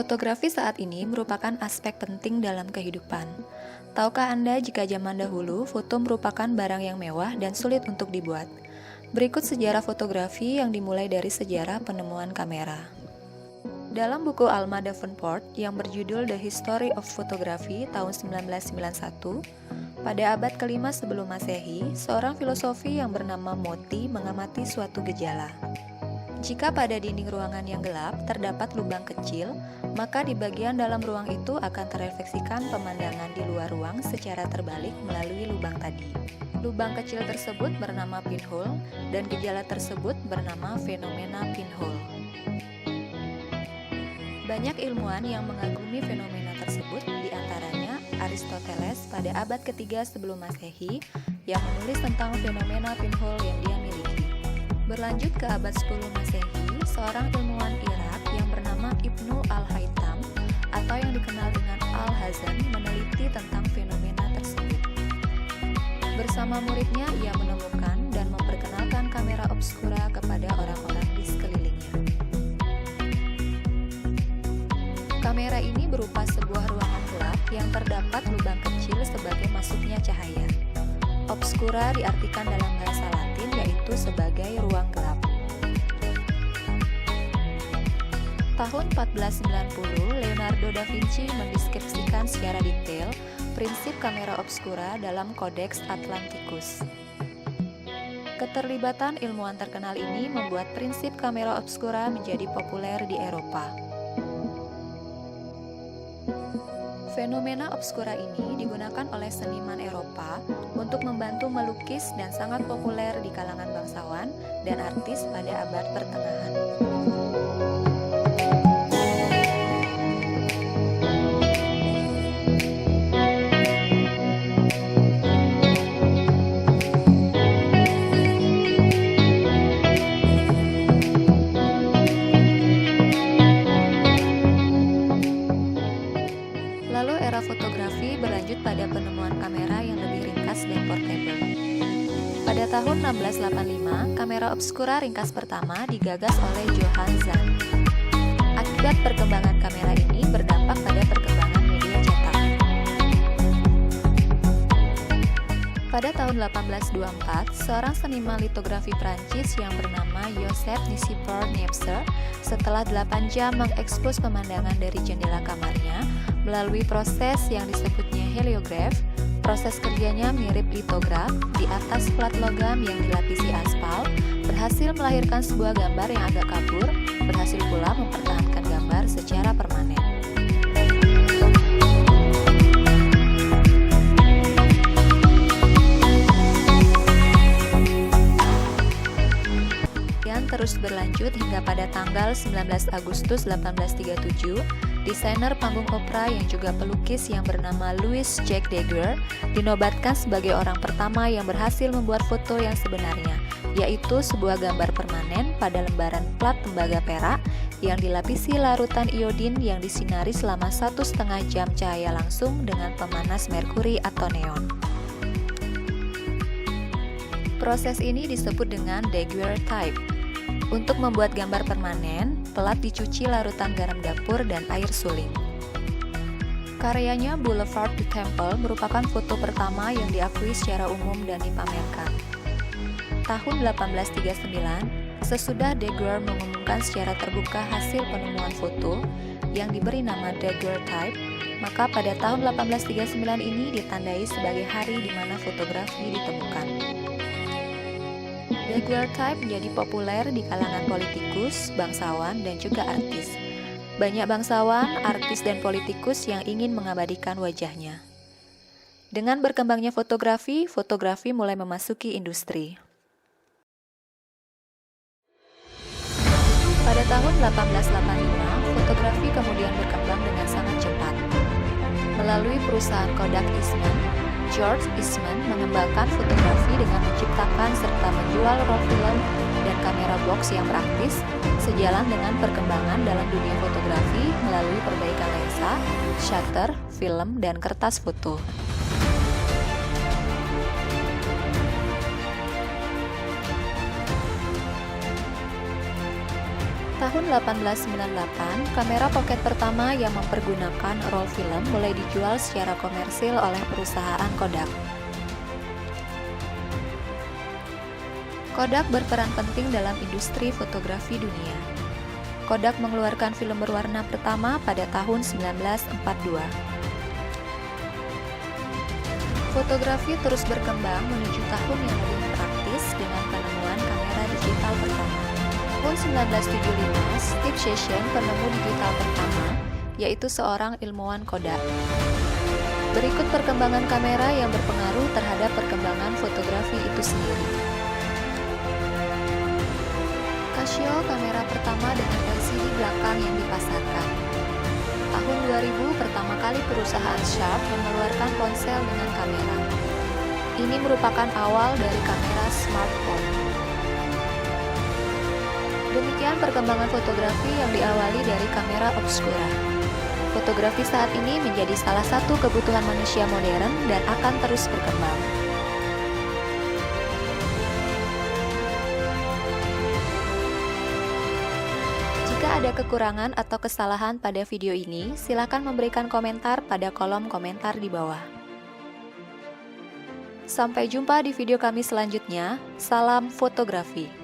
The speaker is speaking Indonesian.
Fotografi saat ini merupakan aspek penting dalam kehidupan. Tahukah Anda jika zaman dahulu foto merupakan barang yang mewah dan sulit untuk dibuat? Berikut sejarah fotografi yang dimulai dari sejarah penemuan kamera. Dalam buku Alma Davenport yang berjudul The History of Photography tahun 1991, pada abad kelima sebelum Masehi, seorang filosofi yang bernama Moti mengamati suatu gejala. Jika pada dinding ruangan yang gelap terdapat lubang kecil, maka di bagian dalam ruang itu akan terefleksikan pemandangan di luar ruang secara terbalik melalui lubang tadi. Lubang kecil tersebut bernama pinhole, dan gejala tersebut bernama fenomena pinhole. Banyak ilmuwan yang mengagumi fenomena tersebut, diantaranya Aristoteles pada abad ketiga sebelum Masehi yang menulis tentang fenomena pinhole yang dia miliki. Berlanjut ke abad 10 Masehi, seorang ilmuwan Irak yang bernama Ibnu Al-Haytham atau yang dikenal dengan Al-Hazan meneliti tentang fenomena tersebut. Bersama muridnya, ia menemukan dan memperkenalkan kamera obskura kepada orang-orang di sekelilingnya. Kamera ini berupa sebuah ruangan gelap yang terdapat lubang kecil sebagai masuknya cahaya. Obscura diartikan dalam bahasa Latin yaitu sebagai ruang gelap. Tahun 1490, Leonardo da Vinci mendeskripsikan secara detail prinsip kamera obscura dalam Codex Atlanticus. Keterlibatan ilmuwan terkenal ini membuat prinsip kamera obscura menjadi populer di Eropa. Fenomena obskura ini digunakan oleh seniman Eropa untuk membantu melukis dan sangat populer di kalangan bangsawan dan artis pada abad pertengahan. Lalu era fotografi berlanjut pada penemuan kamera yang lebih ringkas dan portable. Pada tahun 1685, kamera obskura ringkas pertama digagas oleh Johann Zahn. Akibat perkembangan kamera ini berdampak pada perkembangan media cetak. Pada tahun 1824, seorang seniman litografi Prancis yang bernama Joseph Nicéphore Niepce setelah 8 jam mengekspos pemandangan dari jendela kamarnya melalui proses yang disebutnya heliograf. Proses kerjanya mirip litograf di atas plat logam yang dilapisi aspal, berhasil melahirkan sebuah gambar yang agak kabur, berhasil pula mempertahankan gambar secara permanen. Terus berlanjut hingga pada tanggal 19 Agustus 1837, desainer panggung opera yang juga pelukis yang bernama Louis Jacques Daguerre dinobatkan sebagai orang pertama yang berhasil membuat foto yang sebenarnya, yaitu sebuah gambar permanen pada lembaran plat tembaga perak yang dilapisi larutan iodin yang disinari selama 1,5 jam cahaya langsung dengan pemanas merkuri atau neon. Proses ini disebut dengan daguerreotype. Untuk membuat gambar permanen, pelat dicuci larutan garam dapur dan air suling. Karyanya Boulevard du Temple merupakan foto pertama yang diakui secara umum dan dipamerkan. Tahun 1839, sesudah Daguerre mengumumkan secara terbuka hasil penemuan foto yang diberi nama daguerreotype, maka pada tahun 1839 ini ditandai sebagai hari di mana fotografi ditemukan. Daguerreotype menjadi populer di kalangan politikus, bangsawan, dan juga artis. Banyak bangsawan, artis, dan politikus yang ingin mengabadikan wajahnya. Dengan berkembangnya fotografi, fotografi mulai memasuki industri. Pada tahun 1885, fotografi kemudian berkembang dengan sangat cepat. Melalui perusahaan Kodak Eastman, George Eastman mengembangkan fotografi dengan menciptakan serta menjual roll film dan kamera box yang praktis, sejalan dengan perkembangan dalam dunia fotografi melalui perbaikan lensa, shutter, film, dan kertas foto. Tahun 1898, kamera pocket pertama yang mempergunakan roll film mulai dijual secara komersil oleh perusahaan Kodak. Kodak berperan penting dalam industri fotografi dunia. Kodak mengeluarkan film berwarna pertama pada tahun 1942. Fotografi terus berkembang menuju tahun yang lebih praktis dengan penemuan kamera digital pertama. Tahun 1975, Steve Session penemu digital pertama, yaitu seorang ilmuwan Kodak. Berikut perkembangan kamera yang berpengaruh terhadap perkembangan fotografi itu sendiri. Casio, kamera pertama dengan LCD belakang yang dipasarkan. Tahun 2000, pertama kali perusahaan Sharp mengeluarkan ponsel dengan kamera. Ini merupakan awal dari kamera smartphone. Demikian perkembangan fotografi yang diawali dari kamera obscura. Fotografi saat ini menjadi salah satu kebutuhan manusia modern dan akan terus berkembang. Jika ada kekurangan atau kesalahan pada video ini, silakan memberikan komentar pada kolom komentar di bawah. Sampai jumpa di video kami selanjutnya. Salam fotografi.